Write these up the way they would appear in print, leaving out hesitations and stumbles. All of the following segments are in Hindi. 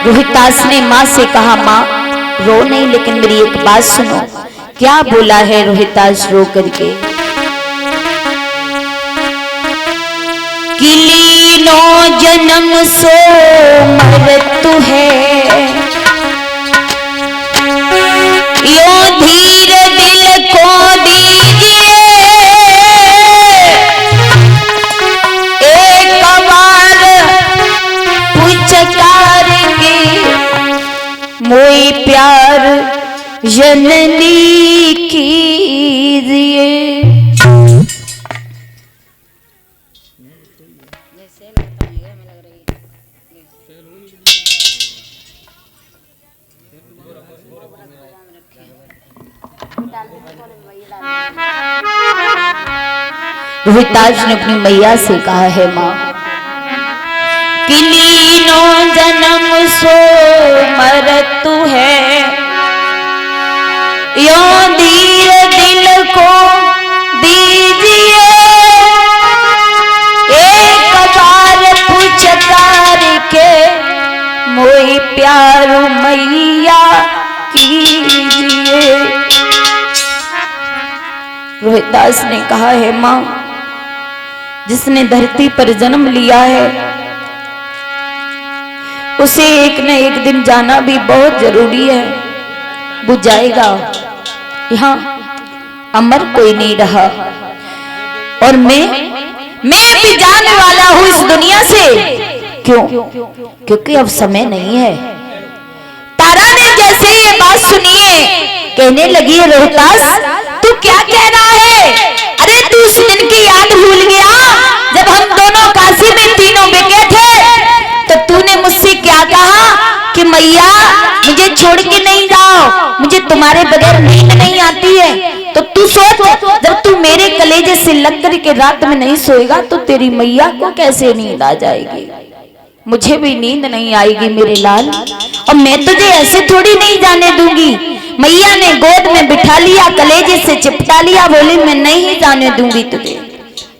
रोहितास ने माँ से कहा, माँ रो नहीं, लेकिन मेरी एक बात सुनो। क्या बोला है रोहितास रो करके? किलीनो जन्म सो मृत्यु है, यो धीर दिल को दीजिए, एक बार पुचकार के मोई प्यार जननी कीजिए। रोहितास ने अपनी मैया से कहा है, माँ किलीनो जन्म सो मृत्यु है, यो धीर दिल को दीजिए, एक बार पुचकार के मोई प्यार मैया कीजिए। रोहितास ने कहा है, माँ जिसने धरती पर जन्म लिया है उसे एक न एक दिन जाना भी बहुत जरूरी है। वो जाएगा, यहाँ अमर कोई नहीं रहा, और मैं भी जाने वाला हूं इस दुनिया से। क्यों? क्योंकि अब समय नहीं है। तारा ने जैसे ये बात सुनी है, कहने लगी, रोहितास तू क्या कह रहा है? अरे तू उस दिन की याद भूल गया जब हम दोनों काशी में तीनों बिके थे, तो तूने मुझसे क्या कहा कि मैया मुझे छोड़ के नहीं जाओ, मुझे तुम्हारे बगैर नींद नहीं आती है। तो तू सोच, जब तू मेरे कलेजे से लग कर के रात में नहीं सोएगा तो तेरी मैया को कैसे नींद आ जाएगी? मुझे भी नींद नहीं आएगी मेरे लाल, और मैं तुझे ऐसे थोड़ी नहीं जाने दूंगी। मैया ने गोद में बिठा लिया, कलेजे से चिपटा लिया, बोली मैं नहीं जाने दूंगी तुझे।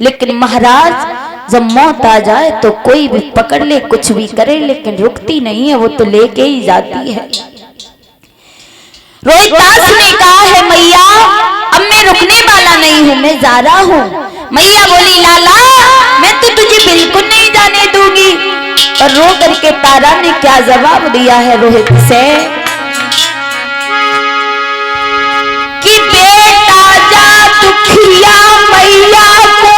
लेकिन महाराज जब मौत आ जाए तो कोई भी पकड़ ले, कुछ भी करे, लेकिन रुकती नहीं है, वो तो लेके ही जाती है। रोहितास ने कहा है, मैया अब मैं रुकने वाला नहीं हूं, मैं जा रहा हूं। मैया बोली, लाला मैं तो तुझे बिल्कुल नहीं जाने दूंगी। और रो करके तारा ने क्या जवाब दिया है रोहित से कि बेटा जा दुखिया मैया को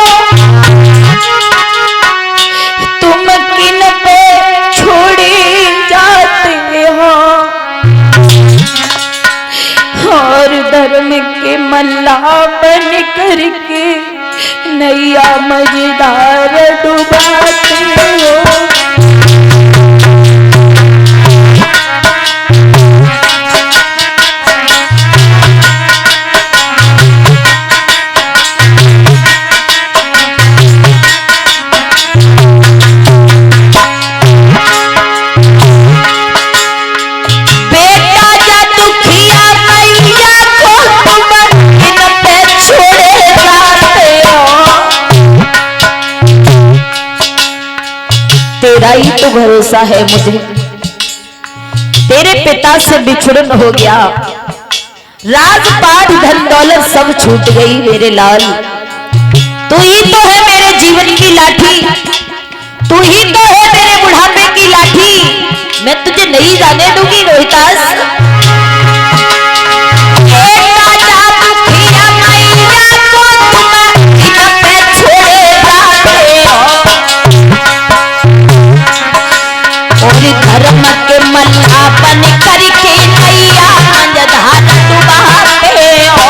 तुम किन पे छोड़े जाते हो, और धर्म के मल्ला बन करके नैया मजेदार डुबाते हो। तेरा ही तो भरोसा है मुझे, तेरे पिता से बिछुड़न हो गया, राजपाट धन दौलत सब छूट गई मेरे लाल। तू ही तो है मेरे जीवन की लाठी, तू ही तो है मेरे बुढ़ापे की लाठी, मैं तुझे नहीं जाने दूंगी रोहितास। धर्म के मल्ला बन करके नैया मझधार डुबाते हो।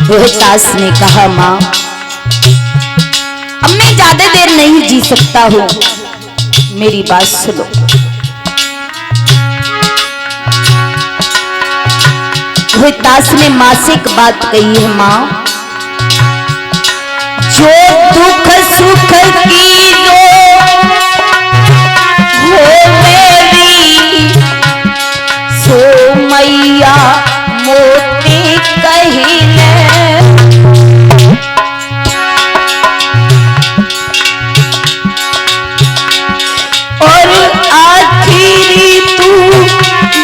रोहितास ने कहा, माँ अब मैं ज्यादा देर नहीं जी सकता हूँ, मेरी बात सुनो। रोहितास ने माँ से एक बात कही है, माँ जो दुख सुख की जो हो मेरी सो हो मैया मोती कहिले और आखिरी तू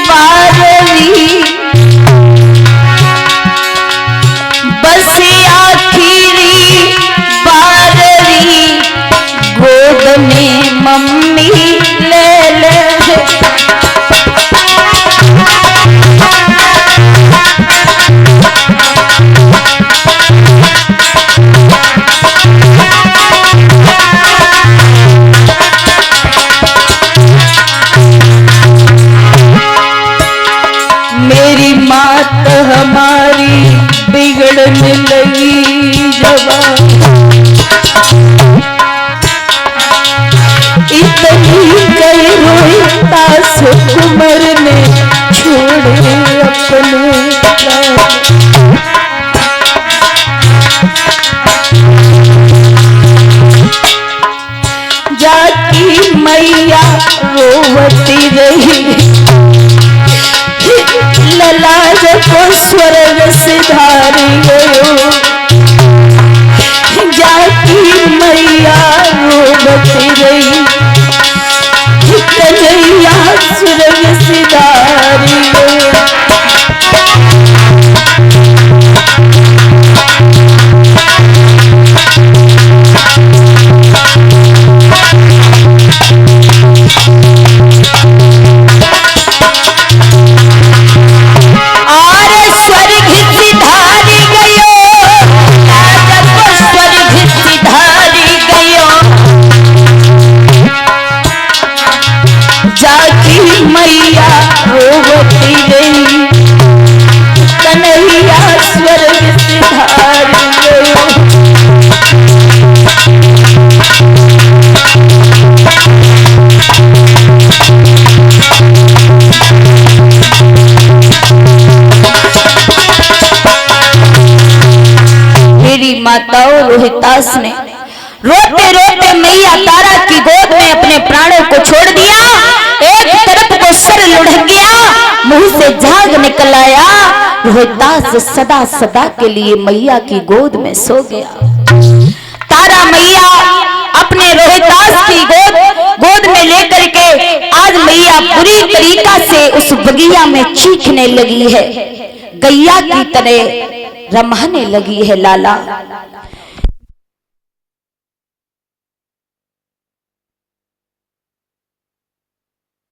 बारवी बस आखिरी बारवी गोद में मम्मी ले ले मेरी मात हमारी बिगड़ने लगी जवान इतनी गई रोता सुकुमार ने छोड़े अपने जाती मैया रोवती रही ललाज को स्वर्ग सिधारी गयो जाती मैया रोवती रही कन्हैया स्वर्ग सिधारी गयो मैया रोवती गई कन्हैया स्वर्ग सिधारी गयो मेरी माताओं रोहितास ने रोते रोते मैया तारा की गोद में अपने प्राणों को छोड़ दिया एक तरफ को सर लुढ़क गया मुंह से झाग निकल आया रोहितास सदा सदा के लिए मैया की गोद में सो गया तारा मैया अपने रोहितास की गोद में लेकर के आज मैया पूरी तरीका से उस बगिया में चीखने लगी है गैया की तरह रमाने लगी है लाला